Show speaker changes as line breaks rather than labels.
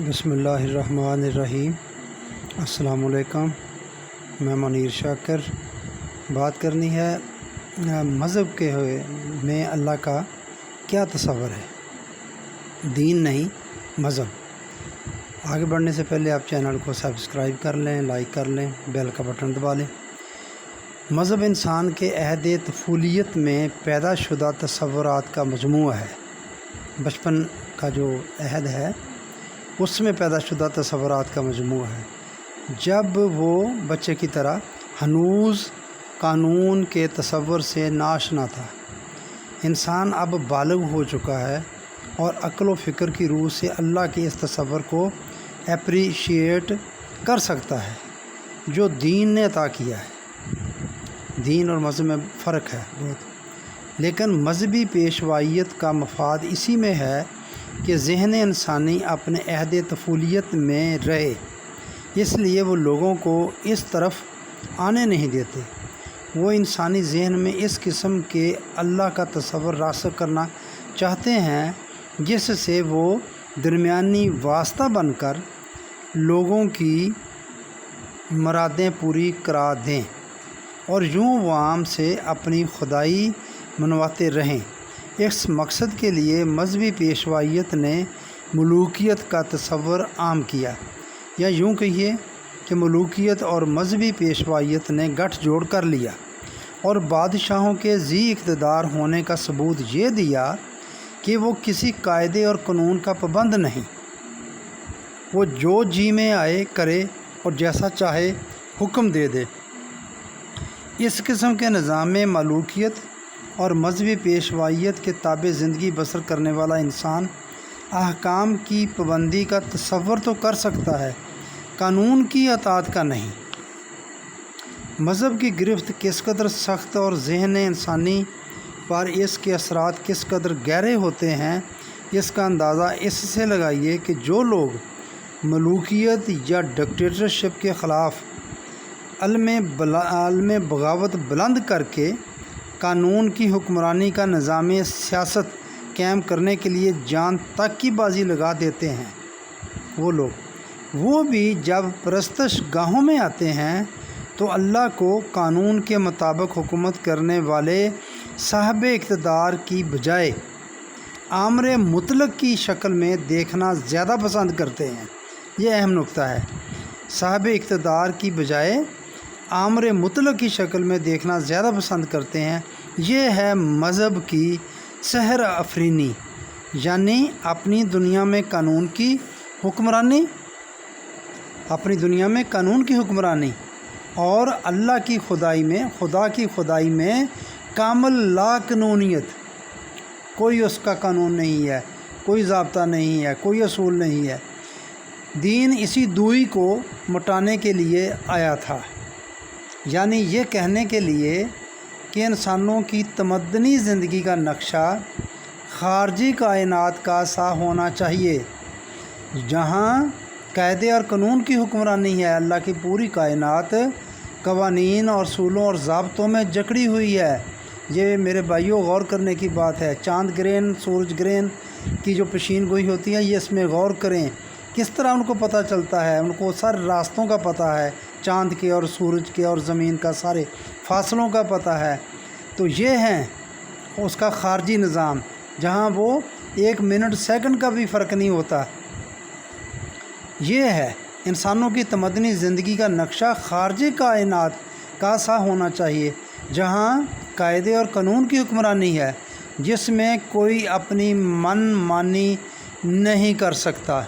بسم اللہ الرحمن الرحیم۔ السلام علیکم، میں منیر شاکر۔ بات کرنی ہے مذہب کے میں اللہ کا کیا تصور ہے، دین نہیں مذہب۔ آگے بڑھنے سے پہلے آپ چینل کو سبسکرائب کر لیں، لائک کر لیں، بیل کا بٹن دبا لیں۔ مذہب انسان کے عہد طفولیت میں پیدا شدہ تصورات کا مجموعہ ہے۔ بچپن کا جو عہد ہے اس میں پیدا شدہ تصورات کا مجموعہ ہے۔ جب وہ بچے کی طرح ہنوز قانون کے تصور سے ناآشنا تھا، انسان اب بالغ ہو چکا ہے اور عقل و فکر کی روح سے اللہ کے اس تصور کو اپریشیٹ کر سکتا ہے جو دین نے عطا کیا ہے۔ دین اور مذہب میں فرق ہے بہت، لیکن مذہبی پیشوائیت کا مفاد اسی میں ہے کہ ذہن انسانی اپنے عہد طفولیت میں رہے، اس لیے وہ لوگوں کو اس طرف آنے نہیں دیتے۔ وہ انسانی ذہن میں اس قسم کے اللہ کا تصور راسخ کرنا چاہتے ہیں جس سے وہ درمیانی واسطہ بن کر لوگوں کی مرادیں پوری کرا دیں اور یوں عوام سے اپنی خدائی منواتے رہیں۔ اس مقصد کے لیے مذہبی پیشوائیت نے ملوکیت کا تصور عام کیا، یا یوں کہیے کہ ملوکیت اور مذہبی پیشوائیت نے گٹھ جوڑ کر لیا اور بادشاہوں کے ذی اقتدار ہونے کا ثبوت یہ دیا کہ وہ کسی قاعدے اور قانون کا پابند نہیں، وہ جو جی میں آئے کرے اور جیسا چاہے حکم دے دے۔ اس قسم کے نظام ملوکیت اور مذہبی پیشوائیت کے تابع زندگی بسر کرنے والا انسان احکام کی پابندی کا تصور تو کر سکتا ہے، قانون کی اطاعت کا نہیں۔ مذہب کی گرفت کس قدر سخت اور ذہن انسانی پر اس کے اثرات کس قدر گہرے ہوتے ہیں، اس کا اندازہ اس سے لگائیے کہ جو لوگ ملوکیت یا ڈکٹیٹرشپ کے خلاف عالم بغاوت بلند کر کے قانون کی حکمرانی کا نظام سیاست قائم کرنے کے لیے جان تک کی بازی لگا دیتے ہیں، وہ بھی جب پرستش گاہوں میں آتے ہیں تو اللہ کو قانون کے مطابق حکومت کرنے والے صاحب اقتدار کی بجائے آمر مطلق کی شکل میں دیکھنا زیادہ پسند کرتے ہیں۔ یہ اہم نقطہ ہے، صاحب اقتدار کی بجائے آمر مطلق کی شکل میں دیکھنا زیادہ پسند کرتے ہیں۔ یہ ہے مذہب کی سحر آفرینی، یعنی اپنی دنیا میں قانون کی حکمرانی اور اللہ کی خدائی میں خدا کی خدائی میں کامل لا قانونیت۔ کوئی اس کا قانون نہیں ہے، کوئی ضابطہ نہیں ہے، کوئی اصول نہیں ہے۔ دین اسی دوئی کو مٹانے کے لیے آیا تھا، یعنی یہ کہنے کے لیے کہ انسانوں کی تمدنی زندگی کا نقشہ خارجی کائنات کا سا ہونا چاہیے، جہاں قاعدے اور قانون کی حکمرانی ہے۔ اللہ کی پوری کائنات قوانین اور اصولوں اور ضابطوں میں جکڑی ہوئی ہے۔ یہ میرے بھائیوں غور کرنے کی بات ہے۔ چاند گرہن، سورج گرہن کی جو پیشین گوئی ہوتی ہے، یہ اس میں غور کریں، کس طرح ان کو پتہ چلتا ہے۔ ان کو سارے راستوں کا پتہ ہے، چاند کے اور سورج کے اور زمین کا سارے فاصلوں کا پتہ ہے۔ تو یہ ہے اس کا خارجی نظام، جہاں وہ ایک منٹ سیکنڈ کا بھی فرق نہیں ہوتا۔ یہ ہے انسانوں کی تمدنی زندگی کا نقشہ خارجی کائنات کا سا ہونا چاہیے، جہاں قاعدے اور قانون کی حکمرانی ہے، جس میں کوئی اپنی من مانی نہیں کر سکتا۔